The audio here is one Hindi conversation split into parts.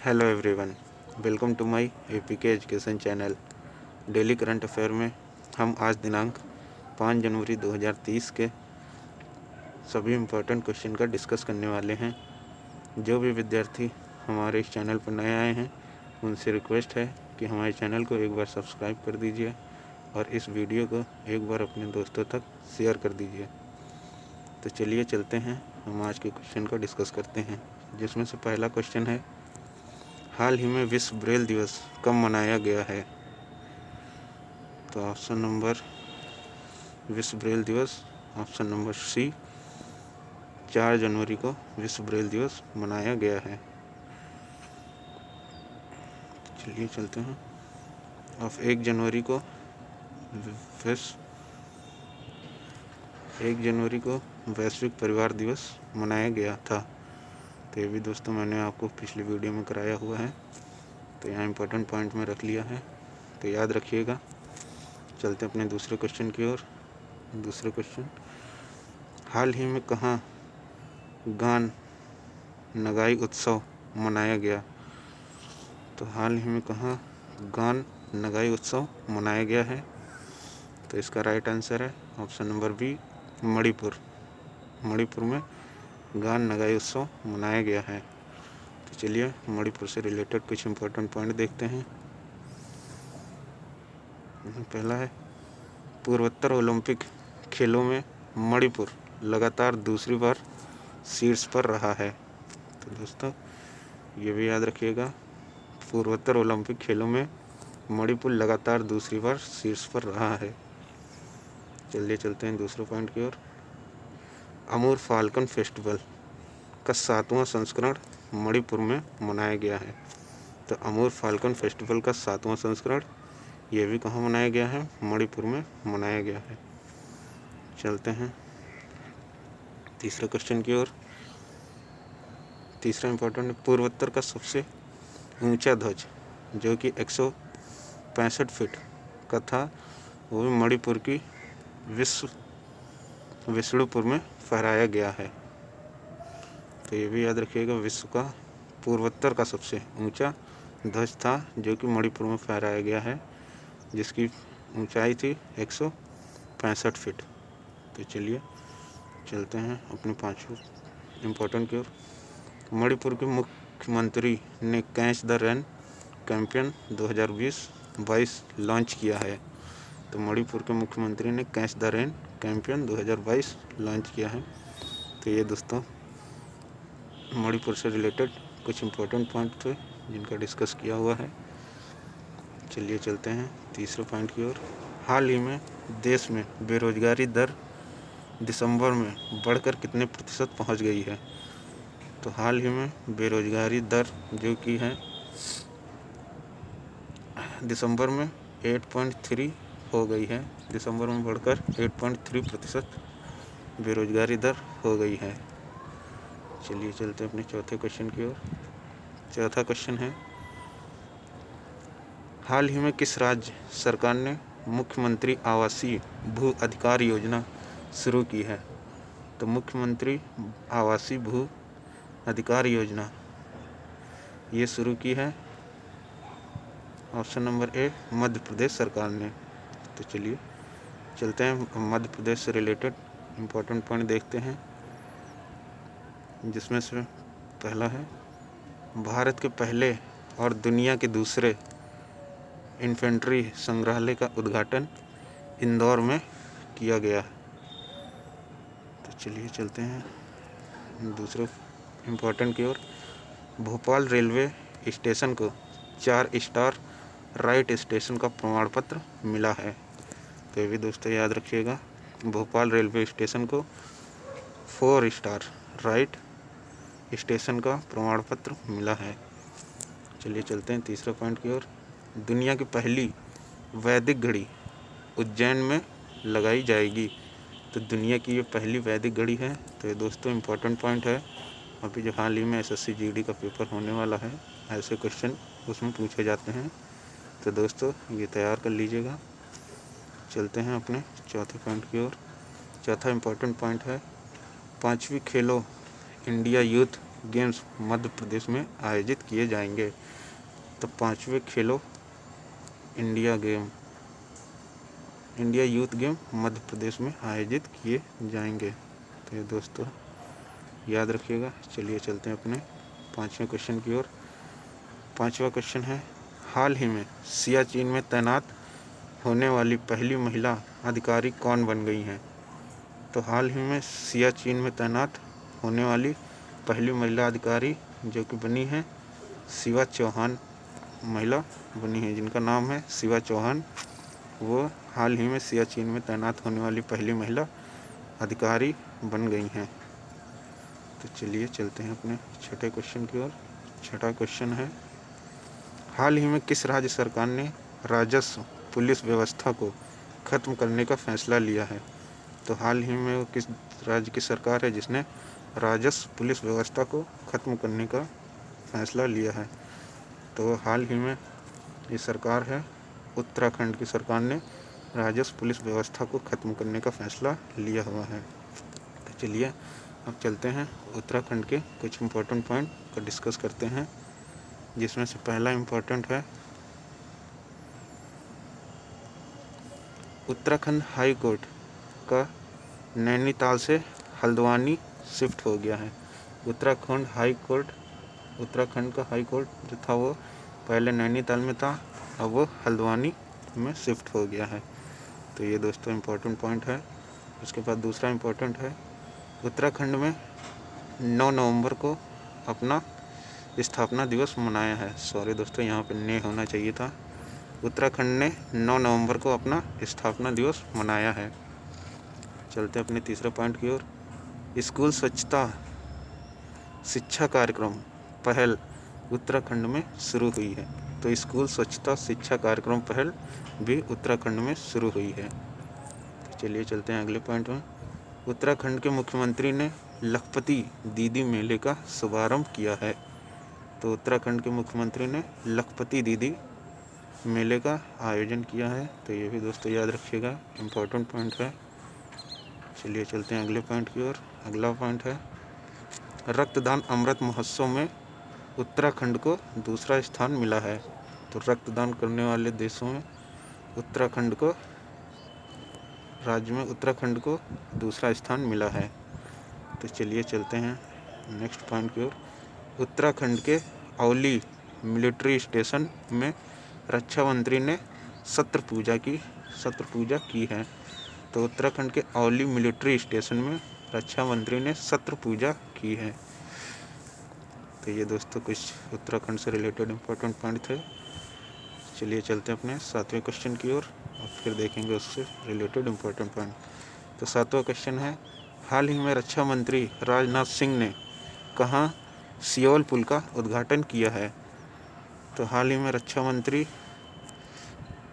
Hello everyone, welcome to my APK education channel. Daily current affair में हम आज दिनांक 5 जनवरी 2030 के सभी इम्पोर्टेंट क्वेश्चन का डिस्कस करने वाले हैं। जो भी विद्यार्थी हमारे इस चैनल पर नए आए हैं उनसे रिक्वेस्ट है कि हमारे चैनल को एक बार सब्सक्राइब कर दीजिए और इस वीडियो को एक बार अपने दोस्तों तक शेयर कर दीजिए। तो चलिए चलते हैं, हम आज के क्वेश्चन को डिस्कस करते हैं, जिसमें से पहला क्वेश्चन है, हाल ही में विश्व ब्रेल दिवस कब मनाया गया है? तो ऑप्शन नंबर विश्व ब्रेल दिवस, ऑप्शन नंबर सी 4 जनवरी को विश्व ब्रेल दिवस मनाया गया है। चलिए चलते हैं। अब 1 जनवरी को वैश्विक परिवार दिवस मनाया गया था। तो ये भी दोस्तों मैंने आपको पिछली वीडियो में कराया हुआ है, तो यहाँ इम्पोर्टेंट पॉइंट में रख लिया है, तो याद रखिएगा। चलते हैं अपने दूसरे क्वेश्चन की ओर। दूसरे क्वेश्चन, हाल ही में कहाँ गान नगाई उत्सव मनाया गया? तो हाल ही में कहाँ गान नगाई उत्सव मनाया गया है? तो इसका राइट आंसर है option number B, Manipur. Manipur में गान नगाई उत्सव मनाया गया है। तो चलिए मणिपुर से रिलेटेड कुछ इम्पोर्टेंट पॉइंट देखते हैं। पहला है, पूर्वोत्तर ओलंपिक खेलों में मणिपुर लगातार दूसरी बार शीर्ष पर रहा है। तो दोस्तों ये भी याद रखिएगा, पूर्वोत्तर ओलंपिक खेलों में मणिपुर लगातार दूसरी बार शीर्ष पर रहा है। चलिए चलते हैं दूसरे पॉइंट की ओर। अमूर फाल्कन फेस्टिवल का 7वां संस्करण मणिपुर में मनाया गया है। तो अमूर फाल्कन फेस्टिवल का 7वां संस्करण ये भी कहाँ मनाया गया है? मणिपुर में मनाया गया है। चलते हैं तीसरे क्वेश्चन की ओर। तीसरा इम्पोर्टेंट, पूर्वोत्तर का सबसे ऊंचा ध्वज जो कि 165 फीट का था, वो भी मणिपुर की विष्णुपुर में फहराया गया है। तो ये भी याद रखिएगा, विश्व का पूर्वोत्तर का सबसे ऊंचा ध्वज था जो कि मणिपुर में फहराया गया है, जिसकी ऊंचाई थी 165 फीट। तो चलिए चलते हैं अपने पांचवें इम्पोर्टेंट की ओर। मणिपुर के मुख्यमंत्री ने catch the rain campaign 2020-22 launch किया है। तो मणिपुर के मुख्यमंत्री ने catch the rain campaign 2022 launch किया है। तो ये दोस्तों मणिपुर से रिलेटेड कुछ इम्पोर्टेंट पॉइंट थे जिनका डिस्कस किया हुआ है। चलिए चलते हैं तीसरे पॉइंट की ओर। हाल ही में देश में बेरोजगारी दर दिसंबर में बढ़कर कितने प्रतिशत पहुंच गई है? तो हाल ही में बेरोजगारी दर जो कि है दिसंबर में 8.3 हो गई है। दिसंबर में बढ़कर 8.3% बेरोजगारी दर हो गई है। चलिए चलते हैं अपने चौथे क्वेश्चन की ओर। चौथा क्वेश्चन है, हाल ही में किस राज्य सरकार ने मुख्यमंत्री आवासीय भू अधिकार योजना शुरू की है? तो मुख्यमंत्री आवासीय भू अधिकार योजना ये शुरू की है option number A, Madhya Pradesh सरकार ने। तो चलिए चलते हैं मध्य प्रदेश से रिलेटेड इम्पोर्टेंट पॉइंट देखते हैं, जिसमें से पहला है, भारत के पहले और दुनिया के दूसरे इन्फेंट्री संग्रहालय का उद्घाटन इंदौर में किया गया। तो चलिए चलते हैं दूसरे इम्पोर्टेंट की ओर। भोपाल रेलवे स्टेशन को 4 स्टार राइट स्टेशन का प्रमाण पत्र मिला है। तो ये भी दोस्तों याद रखिएगा, भोपाल रेलवे स्टेशन को 4 स्टार राइट स्टेशन का प्रमाण पत्र मिला है। चलिए चलते हैं तीसरे पॉइंट की ओर। दुनिया की पहली वैदिक घड़ी उज्जैन में लगाई जाएगी। तो दुनिया की ये पहली वैदिक घड़ी है। तो ये दोस्तों इम्पोर्टेंट पॉइंट है। अभी जो हाल ही में SSC GD का पेपर होने वाला है, ऐसे क्वेश्चन उसमें पूछे जाते हैं, तो दोस्तों ये तैयार कर लीजिएगा। चलते हैं अपने चौथे पॉइंट की ओर। चौथा इम्पोर्टेंट पॉइंट है, 5वीं खेलो India youth games Madhya Pradesh में आयोजित किए जाएंगे। तो 5वें खेलो India youth game Madhya Pradesh में आयोजित किए जाएंगे। तो ये दोस्तों याद रखिएगा। चलिए चलते हैं अपने 5वें क्वेश्चन की ओर। 5वां क्वेश्चन है, हाल ही में सियाचिन में तैनात होने वाली पहली महिला अधिकारी कौन बन गई हैं? तो हाल ही में सियाचिन में तैनात होने वाली पहली महिला अधिकारी जो कि बनी है शिवा चौहान महिला बनी है, जिनका नाम है शिवा चौहान। वो हाल ही में सियाचिन में तैनात होने वाली पहली महिला अधिकारी बन गई हैं। तो चलिए चलते हैं अपने छठे क्वेश्चन की ओर। छठा क्वेश्चन है, हाल ही में किस राज्य सरकार ने राजस्व पुलिस व्यवस्था को खत्म करने का फैसला लिया है? तो हाल ही में किस राज्य की सरकार है जिसने राजस्व पुलिस व्यवस्था को खत्म करने का फैसला लिया है? तो हाल ही में ये सरकार है उत्तराखंड की सरकार ने राजस्व पुलिस व्यवस्था को खत्म करने का फैसला लिया हुआ है। तो चलिए अब चलते हैं उत्तराखंड के कुछ इम्पोर्टेंट पॉइंट को डिस्कस करते हैं, जिसमें से पहला इम्पोर्टेंट है उत्तराखंड हाई कोर्ट का नैनीताल से हल्द्वानी शिफ्ट हो गया है। उत्तराखंड का हाई कोर्ट जो था वो पहले नैनीताल में था, अब वो हल्द्वानी में शिफ्ट हो गया है। तो ये दोस्तों इम्पोर्टेंट पॉइंट है। उसके बाद दूसरा इम्पोर्टेंट है, उत्तराखंड में 9 नवंबर को अपना स्थापना दिवस मनाया है। सॉरी दोस्तों, यहाँ पे ने होना चाहिए था। उत्तराखंड ने 9 नवंबर को अपना स्थापना दिवस मनाया है। चलते हैं अपने तीसरे पॉइंट की ओर। स्कूल स्वच्छता शिक्षा कार्यक्रम पहल उत्तराखंड में शुरू हुई है। तो स्कूल स्वच्छता शिक्षा कार्यक्रम पहल भी उत्तराखंड में शुरू हुई है। तो चलिए चलते हैं अगले पॉइंट में। उत्तराखंड के मुख्यमंत्री ने लखपति दीदी मेले का शुभारंभ किया है। तो उत्तराखंड के मुख्यमंत्री ने लखपति दीदी मेले का आयोजन किया है। तो ये भी दोस्तों याद रखिएगा, इम्पोर्टेंट पॉइंट है। चलिए चलते हैं अगले पॉइंट की ओर। अगला पॉइंट है, रक्तदान अमृत महोत्सव में उत्तराखंड को दूसरा स्थान मिला है। तो रक्तदान करने वाले देशों में राज्य में उत्तराखंड को दूसरा स्थान मिला है। तो चलिए चलते हैं नेक्स्ट पॉइंट की ओर। उत्तराखंड के औली मिलिट्री स्टेशन में रक्षा मंत्री ने सत्र पूजा की है। तो उत्तराखंड के औली मिलिट्री स्टेशन में रक्षा मंत्री ने सत्र पूजा की है। तो ये दोस्तों कुछ उत्तराखंड से रिलेटेड इम्पोर्टेंट पॉइंट थे। चलिए चलते हैं अपने 7वें क्वेश्चन की ओर और फिर देखेंगे उससे रिलेटेड इम्पोर्टेंट पॉइंट। तो 7वां क्वेश्चन है, हाल ही में रक्षा मंत्री राजनाथ सिंह ने कहाँ सियोल पुल का उद्घाटन किया है? तो हाल ही में रक्षा मंत्री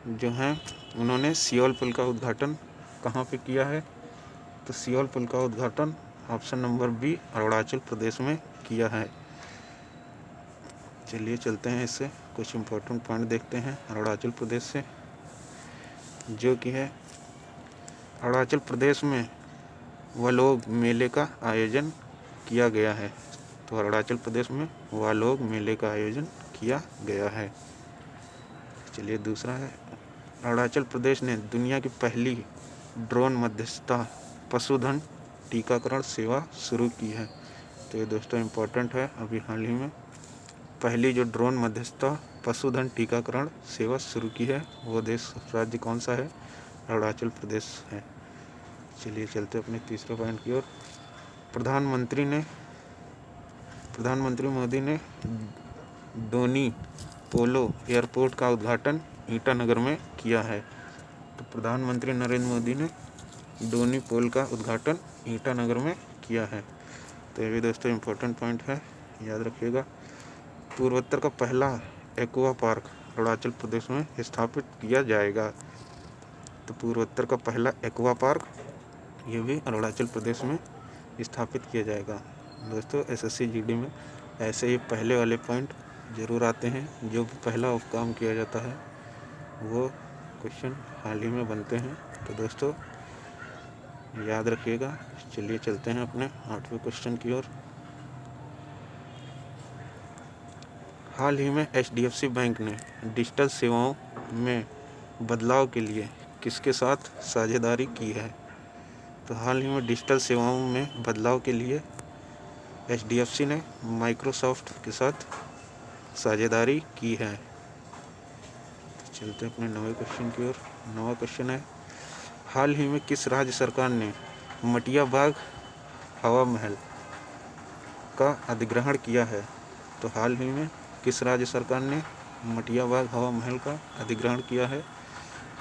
जो हैं उन्होंने सियोल पुल का उद्घाटन कहाँ पे किया है? तो सियोल पुल का उद्घाटन option number B Arunachal Pradesh में किया है। चलिए चलते हैं इससे कुछ इम्पोर्टेंट पॉइंट देखते हैं अरुणाचल प्रदेश से, जो कि है अरुणाचल प्रदेश में वालोग मेले का आयोजन किया गया है। तो अरुणाचल प्रदेश में वालोग मेले का आयोजन किया गया है। चलिए दूसरा है, अरुणाचल प्रदेश ने दुनिया की पहली ड्रोन मध्यस्थता पशुधन टीकाकरण सेवा शुरू की है। तो ये दोस्तों इम्पोर्टेंट है, अभी हाल ही में पहली जो ड्रोन मध्यस्थता पशुधन टीकाकरण सेवा शुरू की है वो राज्य कौन सा है? अरुणाचल प्रदेश है। चलिए चलते अपने तीसरे पॉइंट की ओर। प्रधानमंत्री मोदी ने डोनी पोलो एयरपोर्ट का उद्घाटन ईटानगर में किया है। तो प्रधानमंत्री नरेंद्र मोदी ने डोनी पोल का उद्घाटन ईटानगर में किया है। तो ये भी दोस्तों इम्पोर्टेंट पॉइंट है, याद रखिएगा। पूर्वोत्तर का पहला एक्वा पार्क अरुणाचल प्रदेश में स्थापित किया जाएगा। तो पूर्वोत्तर का पहला एक्वा पार्क ये भी अरुणाचल प्रदेश में स्थापित किया जाएगा। दोस्तों एसएससी जीडी में ऐसे ही पहले वाले पॉइंट ज़रूर आते हैं, जो भी पहला काम किया जाता है वो क्वेश्चन हाल ही में बनते हैं। तो दोस्तों याद रखिएगा। चलिए चलते हैं अपने 8वें क्वेश्चन की ओर। हाल ही में HDFC बैंक ने डिजिटल सेवाओं में बदलाव के लिए किसके साथ साझेदारी की है? तो हाल ही में डिजिटल सेवाओं में बदलाव के लिए HDFC ने माइक्रोसॉफ्ट के साथ साझेदारी की है। तो चलते हैं अपने नए क्वेश्चन की ओर। नवा क्वेश्चन है, हाल ही में किस राज्य सरकार ने मटिया बाग हवा महल का अधिग्रहण किया है? तो हाल ही में किस राज्य सरकार ने मटिया बाग हवा महल का अधिग्रहण किया है?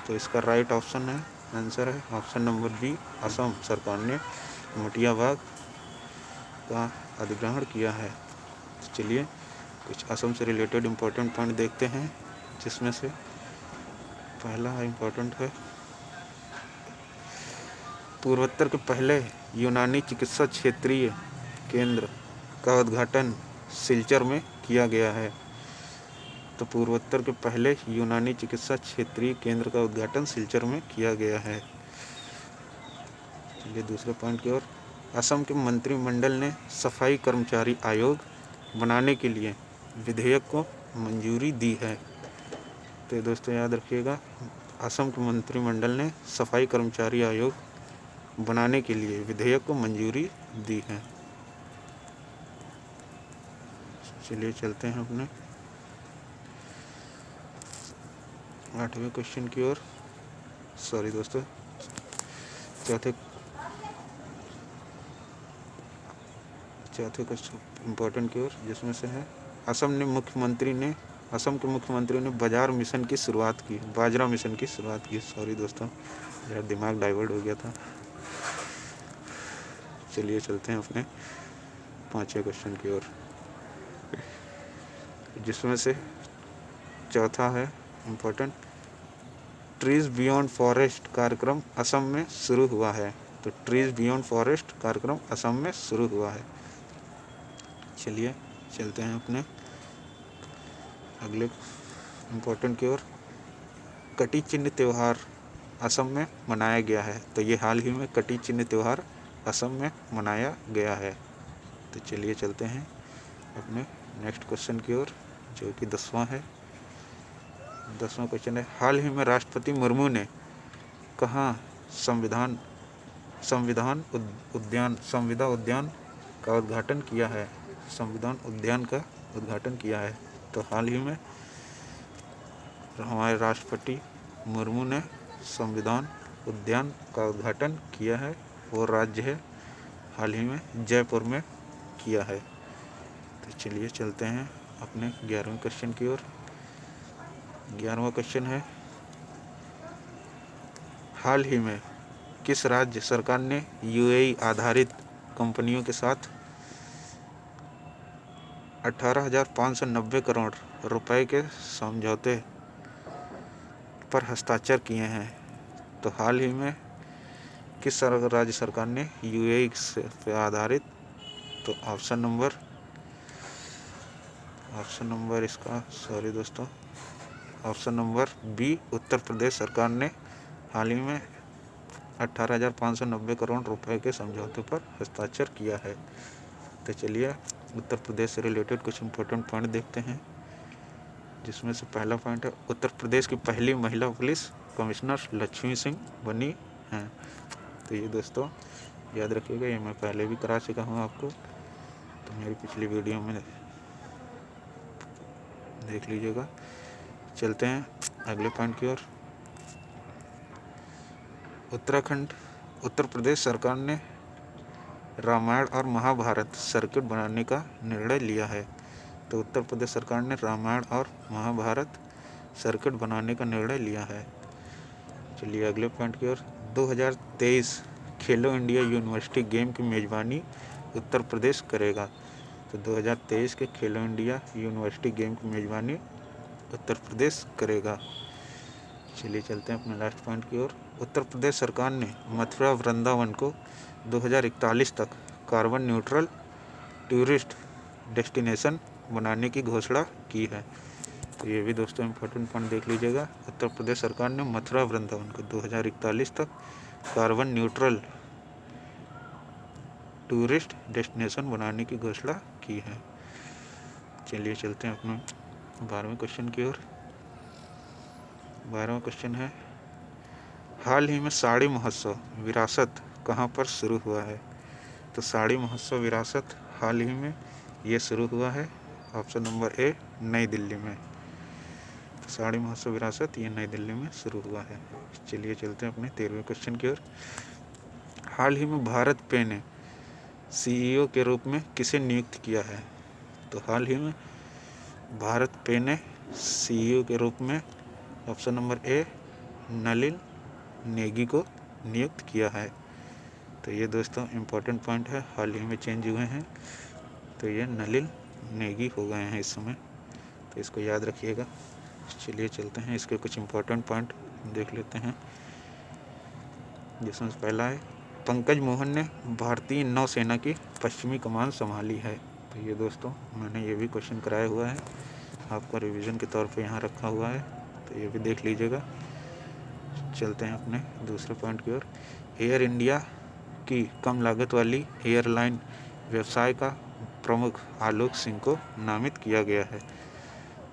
तो इसका राइट ऑप्शन है, आंसर है ऑप्शन नंबर बी, असम सरकार ने मटिया बाग का अधिग्रहण किया है। तो चलिए कुछ असम से रिलेटेड इम्पोर्टेंट पॉइंट देखते हैं, जिसमें से पहला इम्पोर्टेंट है, पूर्वोत्तर के पहले यूनानी चिकित्सा क्षेत्रीय केंद्र का उद्घाटन सिलचर में किया गया है। तो पूर्वोत्तर के पहले यूनानी चिकित्सा क्षेत्रीय केंद्र का उद्घाटन सिलचर में किया गया है। चलिए दूसरे पॉइंट की ओर, असम के मंत्रिमंडल ने सफाई कर्मचारी आयोग बनाने के लिए विधेयक को मंजूरी दी है। तो दोस्तों याद रखिएगा, असम के मंत्रिमंडल ने सफाई कर्मचारी आयोग बनाने के लिए विधेयक को मंजूरी दी है। चलिए चलते हैं अपने 8वें क्वेश्चन की ओर, सॉरी दोस्तों चौथे क्वेश्चन इम्पोर्टेंट की ओर, जिसमें से है, असम के मुख्यमंत्री ने बाजार मिशन की शुरुआत की, बाजरा मिशन की शुरुआत की। सॉरी दोस्तों, मेरा दिमाग डाइवर्ट हो गया था। चलिए चलते हैं अपने 5वें क्वेश्चन की ओर, जिसमें से चौथा है इम्पोर्टेंट, ट्रीज बियॉन्ड फॉरेस्ट कार्यक्रम असम में शुरू हुआ है। तो ट्रीज बियॉन्ड फॉरेस्ट कार्यक्रम असम में शुरू हुआ है। चलिए चलते हैं अपने अगले इम्पोर्टेंट की ओर, कटी चिन्ह त्यौहार असम में मनाया गया है। तो ये हाल ही में कटी चिन्ह त्यौहार असम में मनाया गया है। तो चलिए चलते हैं अपने नेक्स्ट क्वेश्चन की ओर, जो कि 10वां है। 10वां क्वेश्चन है, हाल ही में राष्ट्रपति मुर्मू ने कहाँ संविधा उद्यान का उद्घाटन किया है? संविधान उद्यान का उद्घाटन किया है। तो हाल ही में हमारे राष्ट्रपति मुर्मू ने संविधान उद्यान का उद्घाटन किया है। वो राज्य है हाल ही में जयपुर में किया है। तो चलिए चलते हैं अपने 11वें क्वेश्चन की ओर। 11वां क्वेश्चन है, हाल ही में किस राज्य सरकार ने UAE आधारित कंपनियों के साथ 18,590 करोड़ रुपए के समझौते पर हस्ताक्षर किए हैं? तो हाल ही में किस राज्य सरकार ने UAE पे आधारित, तो ऑप्शन नंबर इसका, सॉरी दोस्तों, option number B, Uttar Pradesh सरकार ने हाल ही में 18,590 करोड़ रुपए के समझौते पर हस्ताक्षर किया है। तो चलिए उत्तर प्रदेश से रिलेटेड कुछ इम्पोर्टेंट पॉइंट देखते हैं, जिसमें से पहला पॉइंट है, उत्तर प्रदेश की पहली महिला पुलिस कमिश्नर लक्ष्मी सिंह बनी हैं। तो ये दोस्तों याद रखिएगा, ये मैं पहले भी करा चुका हूँ आपको, तो मेरी पिछली वीडियो में देख लीजिएगा। चलते हैं अगले पॉइंट की ओर। उत्तर प्रदेश सरकार ने रामायण और महाभारत सर्किट बनाने का निर्णय लिया है। तो उत्तर प्रदेश सरकार ने रामायण और महाभारत सर्किट बनाने का निर्णय लिया है। चलिए अगले पॉइंट की ओर, 2023 खेलो इंडिया यूनिवर्सिटी गेम की मेज़बानी उत्तर प्रदेश करेगा। तो 2023 के खेलो इंडिया यूनिवर्सिटी गेम की मेज़बानी उत्तर प्रदेश करेगा। चलिए चलते हैं अपने लास्ट पॉइंट की ओर। उत्तर प्रदेश सरकार ने मथुरा वृंदावन को 2041 तक कार्बन न्यूट्रल टूरिस्ट डेस्टिनेशन बनाने की घोषणा की है। तो ये भी दोस्तों इम्पोर्टेंट पॉइंट देख लीजिएगा, उत्तर प्रदेश सरकार ने मथुरा वृंदावन को 2041 तक कार्बन न्यूट्रल टूरिस्ट डेस्टिनेशन बनाने की घोषणा की है। चलिए चलते हैं अपने 12वें क्वेश्चन की ओर। 12वां क्वेश्चन है, हाल ही में साड़ी महोत्सव विरासत कहाँ पर शुरू हुआ है? तो साड़ी महोत्सव विरासत हाल ही में ये शुरू हुआ है, ऑप्शन नंबर ए, नई दिल्ली में। तो साड़ी महोत्सव विरासत ये नई दिल्ली में शुरू हुआ है। चलिए चलते हैं अपने 13वें क्वेश्चन की ओर। हाल ही में भारत पे ने सीईओ के रूप में किसे नियुक्त किया है? तो हाल ही में भारत पे ने सीईओ के रूप में option number A, Nalin Negi को नियुक्त किया है। तो ये दोस्तों इम्पोर्टेंट पॉइंट है, हाल ही में चेंज हुए हैं, तो ये नलिन नेगी हो गए हैं इस समय, तो इसको याद रखिएगा। चलिए चलते हैं, इसके कुछ इम्पोर्टेंट पॉइंट देख लेते हैं। जिसमें पहला है, पंकज मोहन ने भारतीय नौसेना की पश्चिमी कमान संभाली है। तो ये दोस्तों मैंने ये भी क्वेश्चन कराया हुआ है, आपका रिवीजन के तौर पे यहाँ रखा हुआ है, तो ये भी देख लीजिएगा। चलते हैं अपने दूसरे पॉइंट की ओर। एयर इंडिया की कम लागत वाली एयरलाइन व्यवसाय का प्रमुख आलोक सिंह को नामित किया गया है।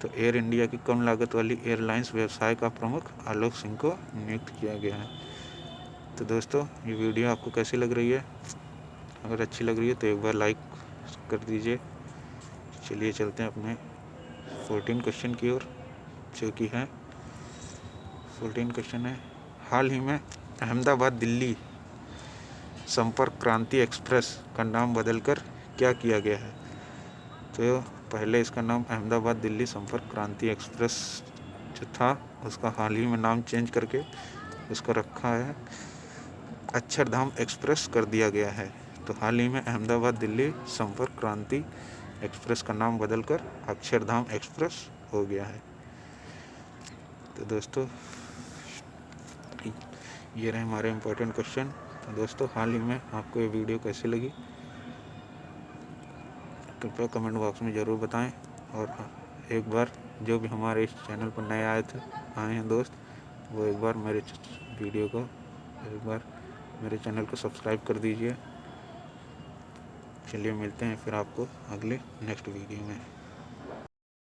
तो एयर इंडिया की कम लागत वाली एयरलाइंस व्यवसाय का प्रमुख आलोक सिंह को नियुक्त किया गया है। तो दोस्तों ये वीडियो आपको कैसी लग रही है? अगर अच्छी लग रही है तो एक बार लाइक कर दीजिए। चलिए चलते हैं अपने 14 क्वेश्चन की ओर, जो कि है 14 क्वेश्चन है, हाल ही में अहमदाबाद दिल्ली संपर्क क्रांति एक्सप्रेस का नाम बदलकर क्या किया गया है? तो पहले इसका नाम अहमदाबाद दिल्ली संपर्क क्रांति एक्सप्रेस जो था, उसका हाल ही में नाम चेंज करके उसको रखा है अक्षरधाम एक्सप्रेस कर दिया गया है। तो हाल ही में अहमदाबाद दिल्ली संपर्क क्रांति एक्सप्रेस का नाम बदलकर अक्षरधाम एक्सप्रेस हो गया है। तो दोस्तों ये रहे हमारे इम्पोर्टेंट क्वेश्चन। तो दोस्तों हाल ही में आपको ये वीडियो कैसी लगी कृपया कमेंट बॉक्स में ज़रूर बताएं। और एक बार जो भी हमारे इस चैनल पर नए आए हैं दोस्त, वो एक बार मेरे वीडियो को एक बार मेरे चैनल को सब्सक्राइब कर दीजिए। चलिए मिलते हैं फिर आपको अगले नेक्स्ट वीडियो में।